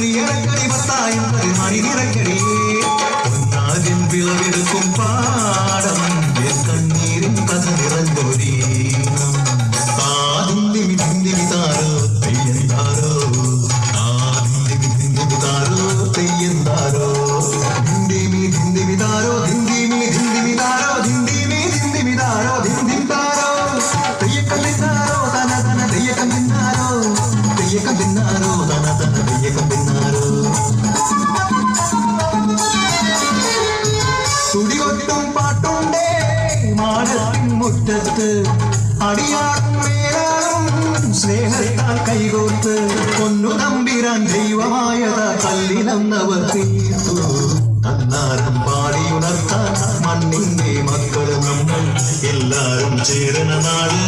പുലിയറക്കടി പത്തായും മണിനിറക്കടി ഒന്നാദ്യം വിളവെടുക്കും പാടം കണ്ണീരിൻ കഥ നിറഞ്ഞൊരീണം ഹിന്ദിമി ഹിന്ദിമി താരോ തെയ്യന്താരോ ഹിന്ദിമി ഹിന്ദിമി താരോ തെയ്യന്താരോ ഹിന്ദിമി ഹിന്ദിമി താരോ ഹിന്ദിമി ഹിന്ദിമി താരോ ഹിന്ദിമി ഹിന്ദിമി താരോ ഹിന്ദിം താരോ തെയ്യക്കം തിന്നാരോ തന തന തെയ്യക്കം തിന്നാരോ തെയ്യക്കം തിന്നാരോ തന തന തെയ്യക്കം തിന്നാരോ തുടികൊട്ടും പാട്ടുണ്ടേ മാടത്തിൻ മുറ്റത്ത് അടിയാടും മേലാടും സ്നേഹത്താൽ കൈകോർത്ത് പൊന്നു തമ്പിരാൻ ദൈവമായതാ കല്ലിനന്നവർ തീർത്തു തന്നാരം പാടിയുണർത്താൻ മണ്ണിന്റെ മക്കൾ നമ്മൾ എല്ലാരും ചേരണ നാട്